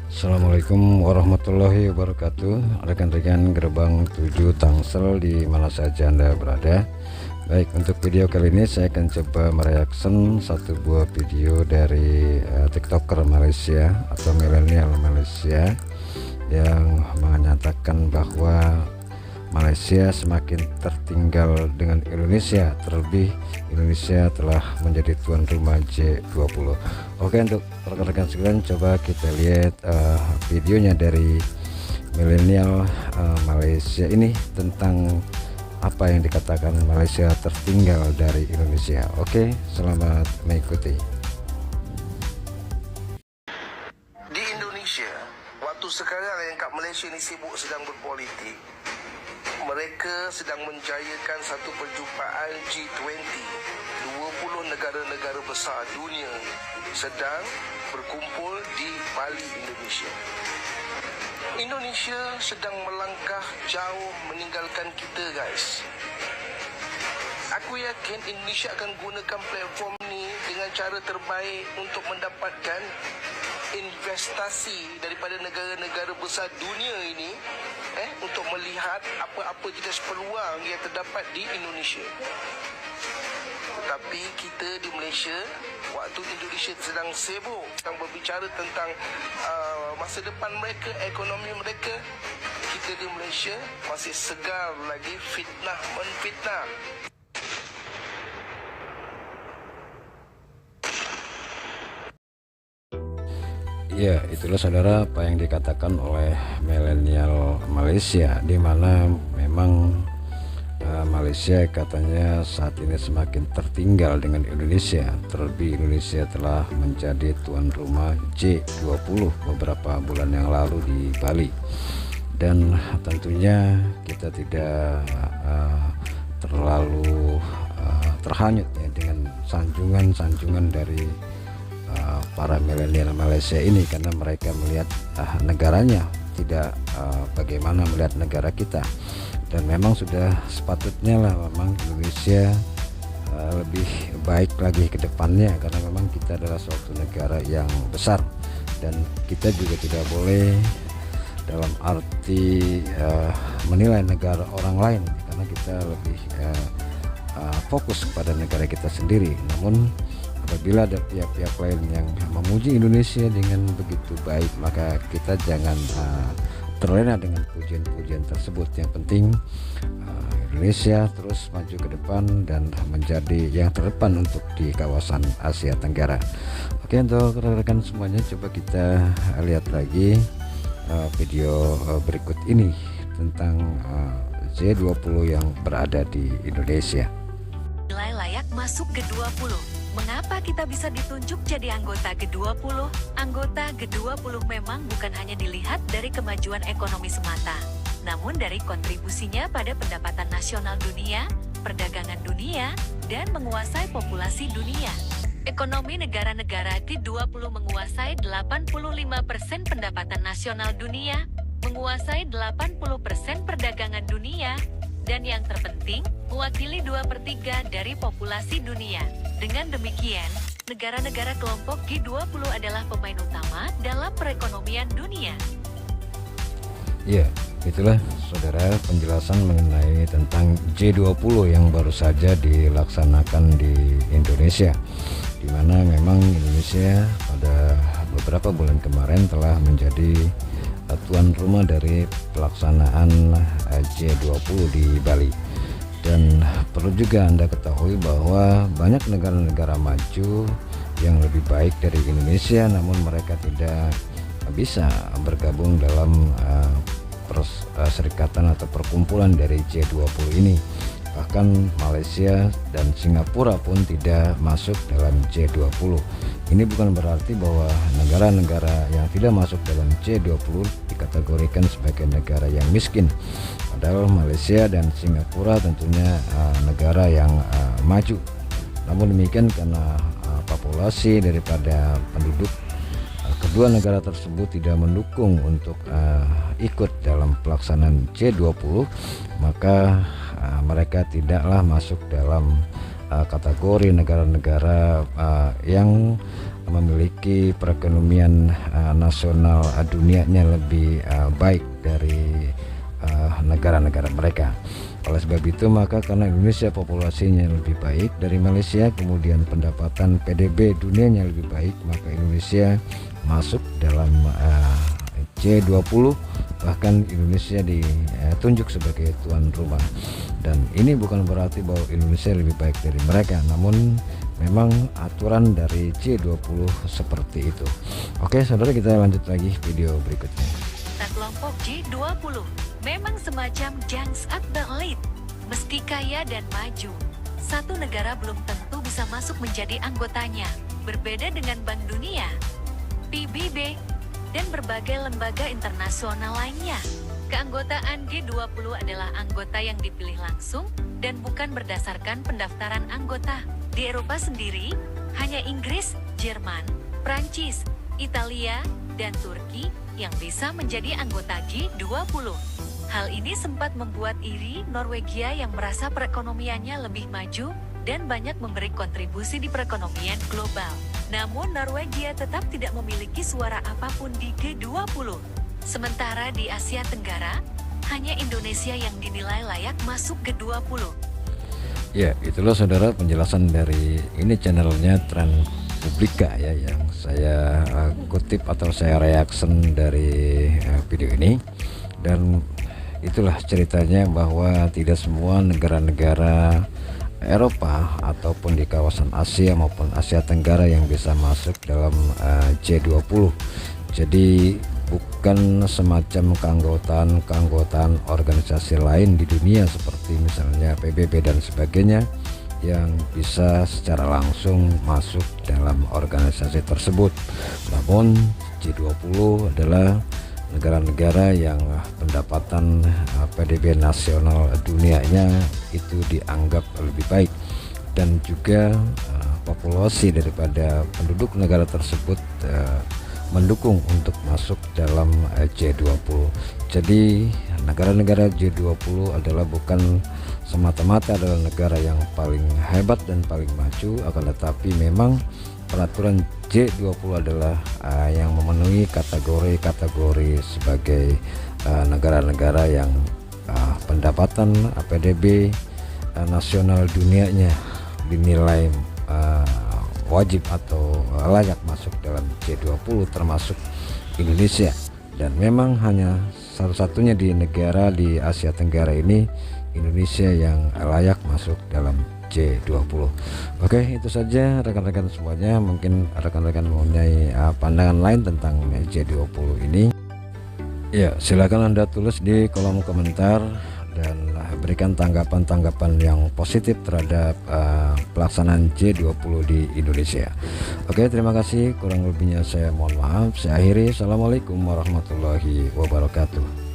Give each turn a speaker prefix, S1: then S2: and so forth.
S1: Assalamualaikum warahmatullahi wabarakatuh. Rekan-rekan gerbang 7 Tangsel di mana saja Anda berada. Baik, untuk video kali ini saya akan coba mereaction satu buah video dari TikToker Malaysia atau milenial Malaysia yang menyatakan bahwa Malaysia semakin tertinggal dengan Indonesia, terlebih Indonesia telah menjadi tuan rumah G20. Oke, untuk rekan-rekan sekalian coba kita lihat videonya dari milenial Malaysia ini tentang apa yang dikatakan Malaysia tertinggal dari Indonesia. Oke, selamat mengikuti.
S2: Di Indonesia, waktu sekarang yang kat Malaysia ni sibuk sedang berpolitik, mereka sedang menjayakan satu perjumpaan G20. 20 negara-negara besar dunia sedang berkumpul di Bali, Indonesia. Indonesia sedang melangkah jauh meninggalkan kita, guys. Aku yakin Indonesia akan gunakan platform ni dengan cara terbaik untuk mendapatkan investasi daripada negara-negara besar dunia ini untuk melihat apa-apa jenis peluang yang terdapat di Indonesia. Tetapi kita di Malaysia, waktu Indonesia sedang sibuk, sedang berbicara tentang masa depan mereka, ekonomi mereka, kita di Malaysia masih segar lagi fitnah menfitnah.
S1: Ya, itulah saudara apa yang dikatakan oleh milenial Malaysia, di mana memang Malaysia katanya saat ini semakin tertinggal dengan Indonesia, terlebih Indonesia telah menjadi tuan rumah G20 beberapa bulan yang lalu di Bali. Dan tentunya kita tidak terlalu terhanyut ya dengan sanjungan-sanjungan dari para milenial Malaysia ini, karena mereka melihat negaranya tidak bagaimana melihat negara kita. Dan memang sudah sepatutnya lah memang Indonesia lebih baik lagi ke depannya, karena memang kita adalah suatu negara yang besar dan kita juga tidak boleh dalam arti menilai negara orang lain, karena kita lebih fokus kepada negara kita sendiri. Namun apabila ada pihak-pihak lain yang memuji Indonesia dengan begitu baik, maka kita jangan terlena dengan pujian-pujian tersebut. Yang penting Indonesia terus maju ke depan dan menjadi yang terdepan untuk di kawasan Asia Tenggara. Oke, untuk rekan-rekan semuanya, coba kita lihat lagi video berikut ini tentang G20 yang berada di Indonesia.
S3: Nilai layak masuk G20. Mengapa kita bisa ditunjuk jadi anggota G20? Anggota G20 memang bukan hanya dilihat dari kemajuan ekonomi semata, namun dari kontribusinya pada pendapatan nasional dunia, perdagangan dunia, dan menguasai populasi dunia. Ekonomi negara-negara G20 menguasai 85% pendapatan nasional dunia, menguasai 80% perdagangan dunia, dan yang terpenting, mewakili 2/3 dari populasi dunia. Dengan demikian, negara-negara kelompok G20 adalah pemain utama dalam perekonomian dunia.
S1: Ya, itulah saudara penjelasan mengenai tentang G20 yang baru saja dilaksanakan di Indonesia, di mana memang Indonesia pada beberapa bulan kemarin telah menjadi tuan rumah dari pelaksanaan G20 di Bali. Dan perlu juga Anda ketahui bahwa banyak negara-negara maju yang lebih baik dari Indonesia, namun mereka tidak bisa bergabung dalam perserikatan atau perkumpulan dari G20 ini. Bahkan Malaysia dan Singapura pun tidak masuk dalam G20. Ini bukan berarti bahwa negara-negara yang tidak masuk dalam G20 dikategorikan sebagai negara yang miskin. Padahal Malaysia dan Singapura tentunya negara yang maju. Namun demikian, karena populasi daripada penduduk kedua negara tersebut tidak mendukung untuk ikut dalam pelaksanaan G20, maka mereka tidaklah masuk dalam kategori negara-negara yang memiliki perekonomian nasional dunianya lebih baik dari negara-negara mereka. Oleh sebab itu, maka karena Indonesia populasinya lebih baik dari Malaysia, kemudian pendapatan PDB dunianya lebih baik, maka Indonesia masuk dalam G20, bahkan Indonesia ditunjuk sebagai tuan rumah. Dan ini bukan berarti bahwa Indonesia lebih baik dari mereka, namun memang aturan dari G20 seperti itu. Oke saudara, kita lanjut lagi video berikutnya.
S3: Kelompok G20 memang semacam gangs at the elite. Meski kaya dan maju, satu negara belum tentu bisa masuk menjadi anggotanya. Berbeda dengan Bank Dunia, PBB, dan berbagai lembaga internasional lainnya. Keanggotaan G20 adalah anggota yang dipilih langsung dan bukan berdasarkan pendaftaran anggota. Di Eropa sendiri, hanya Inggris, Jerman, Prancis, Italia, dan Turki yang bisa menjadi anggota G20. Hal ini sempat membuat iri Norwegia yang merasa perekonomiannya lebih maju dan banyak memberi kontribusi di perekonomian global. Namun Norwegia tetap tidak memiliki suara apapun di G20. Sementara di Asia Tenggara, hanya Indonesia yang dinilai layak masuk G20.
S1: Ya, itulah saudara penjelasan dari ini channelnya Trend Publika ya, yang saya kutip atau saya reaction dari video ini. Dan itulah ceritanya bahwa tidak semua negara-negara Eropa ataupun di kawasan Asia maupun Asia Tenggara yang bisa masuk dalam G20. Jadi bukan semacam keanggotaan organisasi lain di dunia seperti misalnya PBB dan sebagainya yang bisa secara langsung masuk dalam organisasi tersebut. Namun G20 adalah negara-negara yang pendapatan PDB nasional dunianya itu dianggap lebih baik, dan juga populasi daripada penduduk negara tersebut mendukung untuk masuk dalam G20. Jadi negara-negara G20 adalah bukan semata-mata adalah negara yang paling hebat dan paling maju, akan tetapi memang peraturan G20 adalah yang memenuhi kategori sebagai negara-negara yang pendapatan PDB nasional dunianya dinilai wajib atau layak masuk dalam G20, termasuk Indonesia. Dan memang hanya satu-satunya di negara di Asia Tenggara ini Indonesia yang layak masuk dalam G20. Oke, itu saja rekan-rekan semuanya. Mungkin rekan-rekan mempunyai pandangan lain tentang G20 ini, ya silakan Anda tulis di kolom komentar dan berikan tanggapan-tanggapan yang positif terhadap pelaksanaan G20 di Indonesia. Oke, terima kasih. Kurang lebihnya saya mohon maaf. Saya akhiri. Assalamualaikum warahmatullahi wabarakatuh.